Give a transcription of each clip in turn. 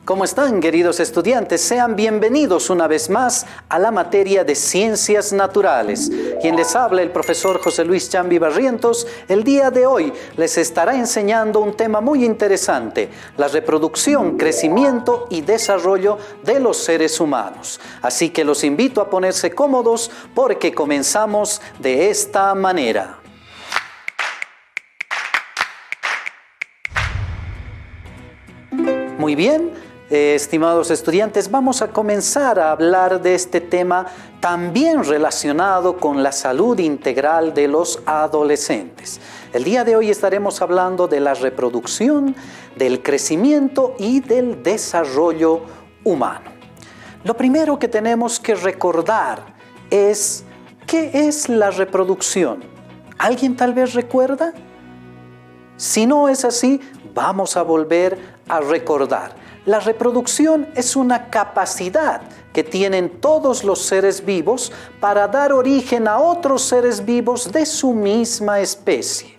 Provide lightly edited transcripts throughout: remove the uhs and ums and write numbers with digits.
¿Cómo están, queridos estudiantes? Sean bienvenidos una vez más a la materia de Ciencias Naturales. Quien les habla, el profesor José Luis Chambi Barrientos, el día de hoy les estará enseñando un tema muy interesante: la reproducción, crecimiento y desarrollo de los seres humanos. Así que los invito a ponerse cómodos porque comenzamos de esta manera. Muy bien. Estimados estudiantes, vamos a comenzar a hablar de este tema también relacionado con la salud integral de los adolescentes. El día de hoy estaremos hablando de la reproducción, del crecimiento y del desarrollo humano. Lo primero que tenemos que recordar es, ¿qué es la reproducción? ¿Alguien tal vez recuerda? Si no es así, vamos a volver a recordar. La reproducción es una capacidad que tienen todos los seres vivos para dar origen a otros seres vivos de su misma especie.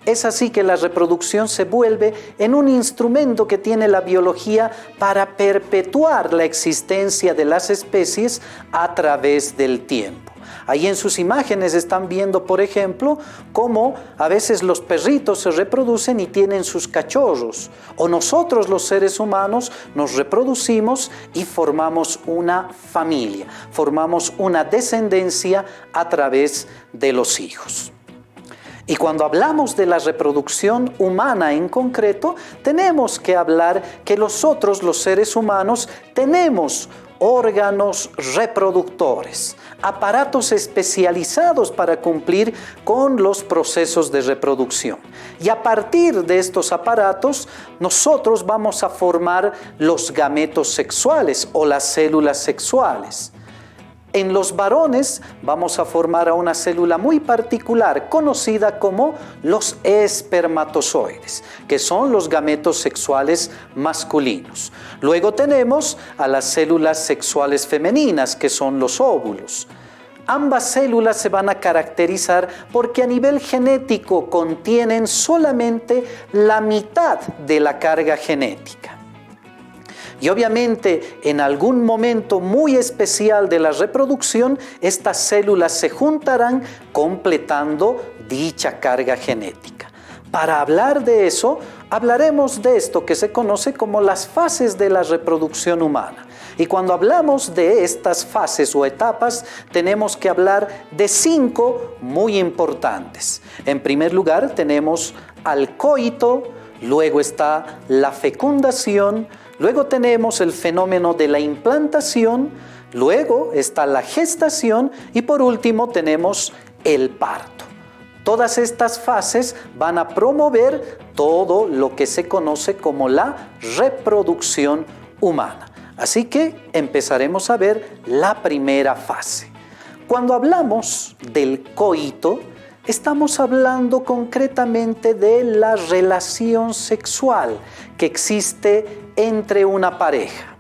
Es así que la reproducción se vuelve en un instrumento que tiene la biología para perpetuar la existencia de las especies a través del tiempo. Ahí en sus imágenes están viendo, por ejemplo, cómo a veces los perritos se reproducen y tienen sus cachorros. O nosotros, los seres humanos, nos reproducimos y formamos una familia, formamos una descendencia a través de los hijos. Y cuando hablamos de la reproducción humana en concreto, tenemos que hablar que nosotros, los seres humanos, tenemos órganos reproductores, aparatos especializados para cumplir con los procesos de reproducción. Y a partir de estos aparatos, nosotros vamos a formar los gametos sexuales o las células sexuales. En los varones vamos a formar a una célula muy particular conocida como los espermatozoides, que son los gametos sexuales masculinos. Luego tenemos a las células sexuales femeninas, que son los óvulos. Ambas células se van a caracterizar porque a nivel genético contienen solamente la mitad de la carga genética. Y obviamente en algún momento muy especial de la reproducción, estas células se juntarán completando dicha carga genética. Para hablar de eso, hablaremos de esto que se conoce como las fases de la reproducción humana. Y cuando hablamos de estas fases o etapas, tenemos que hablar de 5 muy importantes. En primer lugar, tenemos al coito, luego está la fecundación, luego tenemos el fenómeno de la implantación, luego está la gestación y por último tenemos el parto. Todas estas fases van a promover todo lo que se conoce como la reproducción humana. Así que empezaremos a ver la primera fase. Cuando hablamos del coito, estamos hablando concretamente de la relación sexual que existe entre una pareja.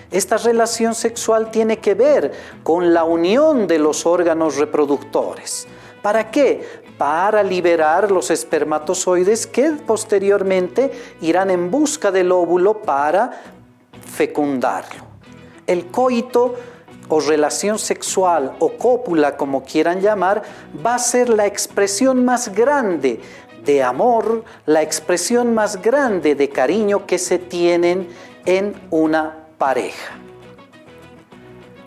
Esta relación sexual tiene que ver con la unión de los órganos reproductores. ¿Para qué? Para liberar los espermatozoides que posteriormente irán en busca del óvulo para fecundarlo. El coito o relación sexual o cópula, como quieran llamar, va a ser la expresión más grande de amor, la expresión más grande de cariño que se tienen en una pareja.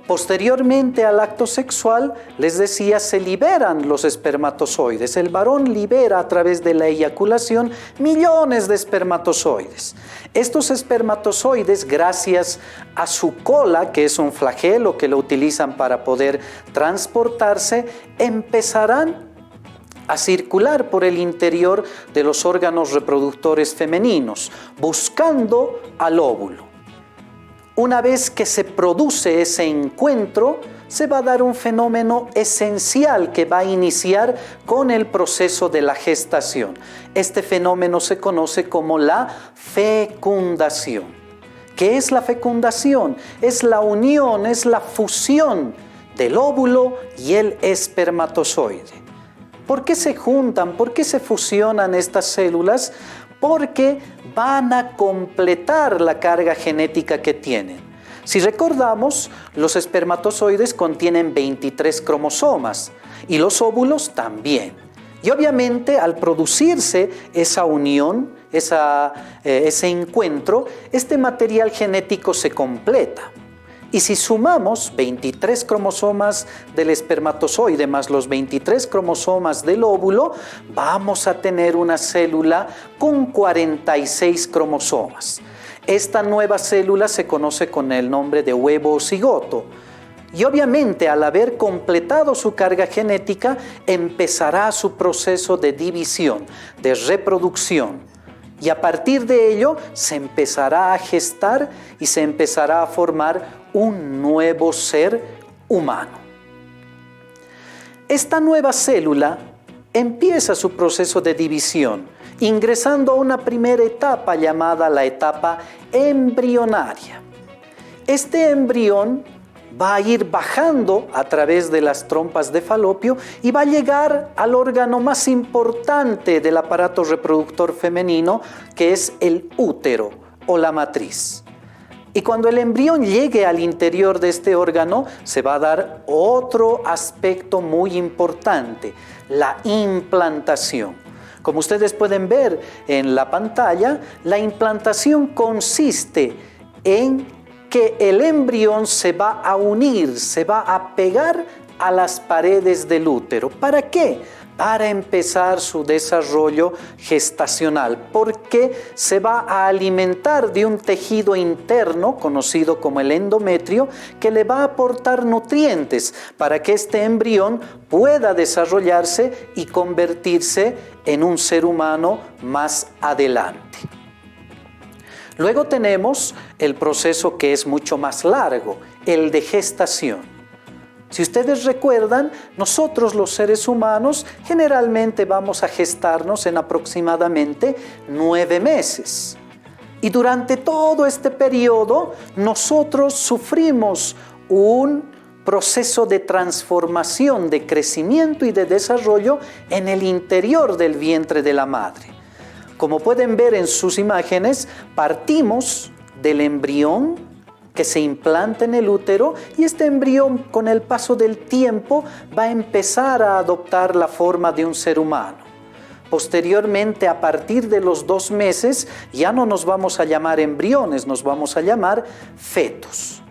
Posteriormente al acto sexual, les decía, se liberan los espermatozoides. El varón libera a través de la eyaculación millones de espermatozoides. Estos espermatozoides, gracias a su cola, que es un flagelo que lo utilizan para poder transportarse, empezarán a circular por el interior de los órganos reproductores femeninos, buscando al óvulo. Una vez que se produce ese encuentro, se va a dar un fenómeno esencial que va a iniciar con el proceso de la gestación. Este fenómeno se conoce como la fecundación. ¿Qué es la fecundación? Es la unión, es la fusión del óvulo y el espermatozoide. ¿Por qué se juntan? ¿Por qué se fusionan estas células? porque van a completar la carga genética que tienen. Si recordamos, los espermatozoides contienen 23 cromosomas y los óvulos también. Y obviamente al producirse esa unión, ese encuentro, este material genético se completa. Y si sumamos 23 cromosomas del espermatozoide más los 23 cromosomas del óvulo, vamos a tener una célula con 46 cromosomas. Esta nueva célula se conoce con el nombre de huevo o cigoto. Y obviamente al haber completado su carga genética, empezará su proceso de división, de reproducción. Y a partir de ello se empezará a gestar y se empezará a formar un nuevo ser humano. Esta nueva célula empieza su proceso de división, ingresando a una primera etapa llamada la etapa embrionaria. Este embrión va a ir bajando a través de las trompas de Falopio y va a llegar al órgano más importante del aparato reproductor femenino, que es el útero o la matriz. Y cuando el embrión llegue al interior de este órgano, se va a dar otro aspecto muy importante, la implantación. Como ustedes pueden ver en la pantalla, la implantación consiste en que el embrión se va a unir, se va a pegar a las paredes del útero. ¿Para qué? Para empezar su desarrollo gestacional, porque se va a alimentar de un tejido interno conocido como el endometrio, que le va a aportar nutrientes para que este embrión pueda desarrollarse y convertirse en un ser humano más adelante. Luego tenemos el proceso que es mucho más largo, el de gestación. Si ustedes recuerdan, nosotros los seres humanos generalmente vamos a gestarnos en aproximadamente 9 meses. Y durante todo este periodo nosotros sufrimos un proceso de transformación, de crecimiento y de desarrollo en el interior del vientre de la madre. Como pueden ver en sus imágenes, partimos del embrión que se implanta en el útero y este embrión con el paso del tiempo va a empezar a adoptar la forma de un ser humano. Posteriormente, a partir de los 2 meses, ya no nos vamos a llamar embriones, nos vamos a llamar fetos.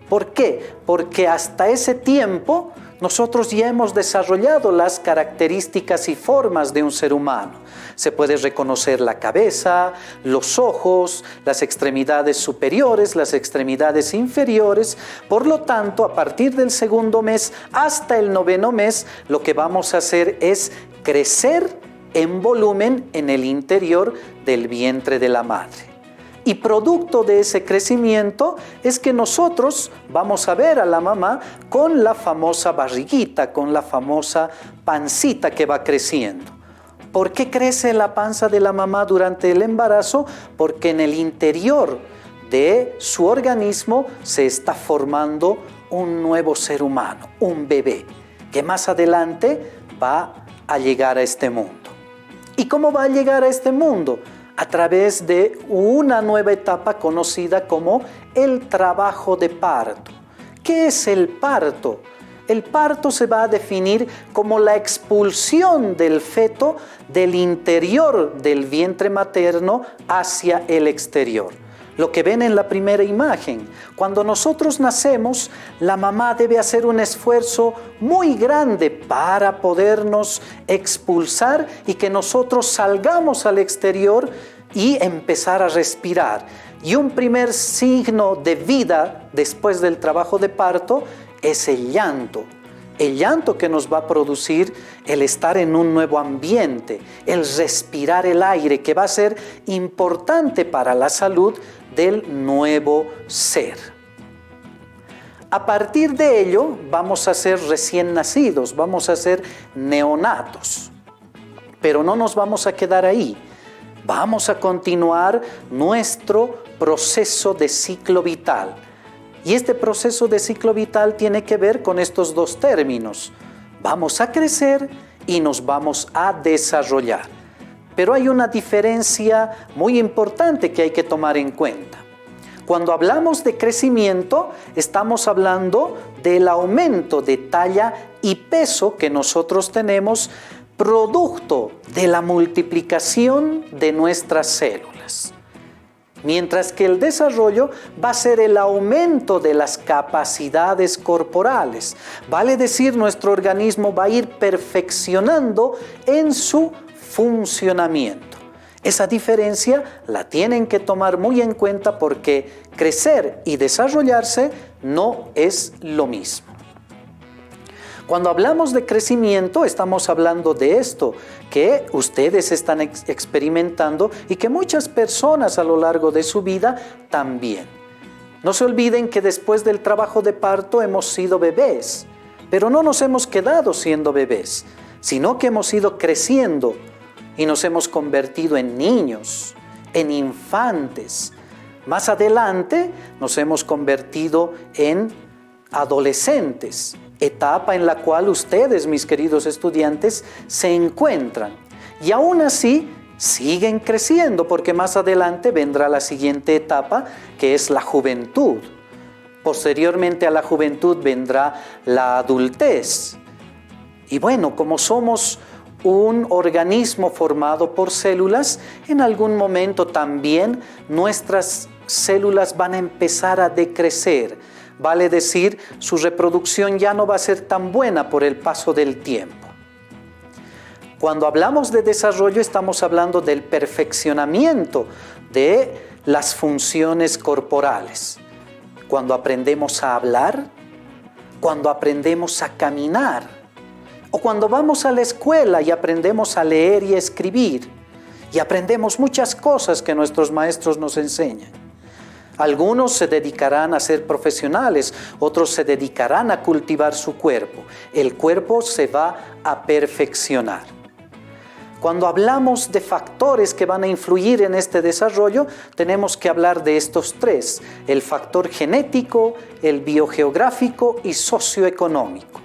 ¿Por qué? Porque hasta ese tiempo nosotros ya hemos desarrollado las características y formas de un ser humano. Se puede reconocer la cabeza, los ojos, las extremidades superiores, las extremidades inferiores. Por lo tanto, a partir del 2º mes hasta el 9º mes, lo que vamos a hacer es crecer en volumen en el interior del vientre de la madre. Y producto de ese crecimiento es que nosotros vamos a ver a la mamá con la famosa barriguita, con la famosa pancita que va creciendo. ¿Por qué crece la panza de la mamá durante el embarazo? Porque en el interior de su organismo se está formando un nuevo ser humano, un bebé, que más adelante va a llegar a este mundo. ¿Y cómo va a llegar a este mundo? A través de una nueva etapa conocida como el trabajo de parto. ¿Qué es el parto? El parto se va a definir como la expulsión del feto del interior del vientre materno hacia el exterior. Lo que ven en la primera imagen, cuando nosotros nacemos, la mamá debe hacer un esfuerzo muy grande para podernos expulsar y que nosotros salgamos al exterior y empezar a respirar. Y un primer signo de vida después del trabajo de parto es el llanto. El llanto que nos va a producir el estar en un nuevo ambiente, el respirar el aire, que va a ser importante para la salud del nuevo ser. A partir de ello vamos a ser recién nacidos, vamos a ser neonatos. Pero no nos vamos a quedar ahí. Vamos a continuar nuestro proceso de ciclo vital. Y este proceso de ciclo vital tiene que ver con estos 2 términos. Vamos a crecer y nos vamos a desarrollar. Pero hay una diferencia muy importante que hay que tomar en cuenta. Cuando hablamos de crecimiento, estamos hablando del aumento de talla y peso que nosotros tenemos producto de la multiplicación de nuestras células. Mientras que el desarrollo va a ser el aumento de las capacidades corporales. Vale decir, nuestro organismo va a ir perfeccionando en su funcionamiento. Esa diferencia la tienen que tomar muy en cuenta porque crecer y desarrollarse no es lo mismo. Cuando hablamos de crecimiento, estamos hablando de esto que ustedes están experimentando y que muchas personas a lo largo de su vida también. No se olviden que después del trabajo de parto hemos sido bebés, pero no nos hemos quedado siendo bebés, sino que hemos ido creciendo y nos hemos convertido en niños, en infantes. Más adelante nos hemos convertido en adolescentes, etapa en la cual ustedes, mis queridos estudiantes, se encuentran. Y aún así siguen creciendo porque más adelante vendrá la siguiente etapa, que es la juventud. Posteriormente a la juventud vendrá la adultez. Y bueno, como somos un organismo formado por células, en algún momento también nuestras células van a empezar a decrecer. Vale decir, su reproducción ya no va a ser tan buena por el paso del tiempo. Cuando hablamos de desarrollo, estamos hablando del perfeccionamiento de las funciones corporales. Cuando aprendemos a hablar, cuando aprendemos a caminar, o cuando vamos a la escuela y aprendemos a leer y escribir, y aprendemos muchas cosas que nuestros maestros nos enseñan. Algunos se dedicarán a ser profesionales, otros se dedicarán a cultivar su cuerpo. El cuerpo se va a perfeccionar. Cuando hablamos de factores que van a influir en este desarrollo, tenemos que hablar de estos tres: el factor genético, el biogeográfico y socioeconómico.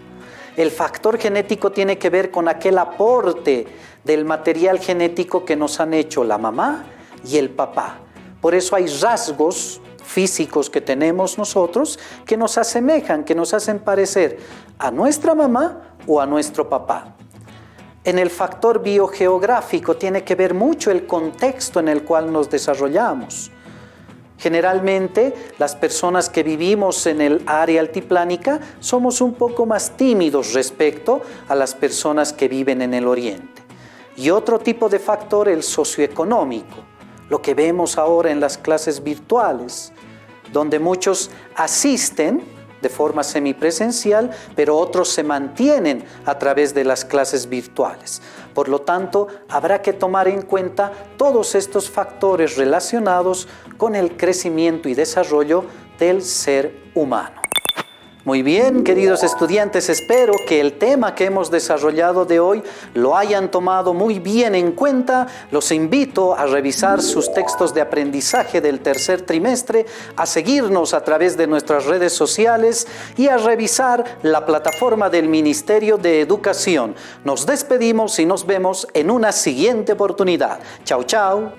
El factor genético tiene que ver con aquel aporte del material genético que nos han hecho la mamá y el papá. Por eso hay rasgos físicos que tenemos nosotros que nos asemejan, que nos hacen parecer a nuestra mamá o a nuestro papá. En el factor biogeográfico tiene que ver mucho el contexto en el cual nos desarrollamos. Generalmente, las personas que vivimos en el área altiplánica somos un poco más tímidos respecto a las personas que viven en el oriente. Y otro tipo de factor, el socioeconómico, lo que vemos ahora en las clases virtuales, donde muchos asisten de forma semipresencial, pero otros se mantienen a través de las clases virtuales. Por lo tanto, habrá que tomar en cuenta todos estos factores relacionados con el crecimiento y desarrollo del ser humano. Muy bien, queridos estudiantes, espero que el tema que hemos desarrollado de hoy lo hayan tomado muy bien en cuenta. Los invito a revisar sus textos de aprendizaje del tercer trimestre, a seguirnos a través de nuestras redes sociales y a revisar la plataforma del Ministerio de Educación. Nos despedimos y nos vemos en una siguiente oportunidad. Chao, chao.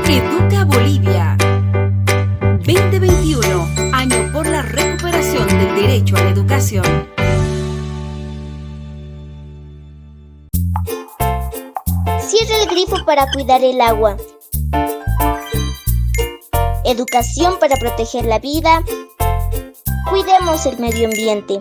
Educa Bolivia 2021, año por la recuperación del derecho a la educación. Cierra el grifo para cuidar el agua. Educación para proteger la vida. Cuidemos el medio ambiente.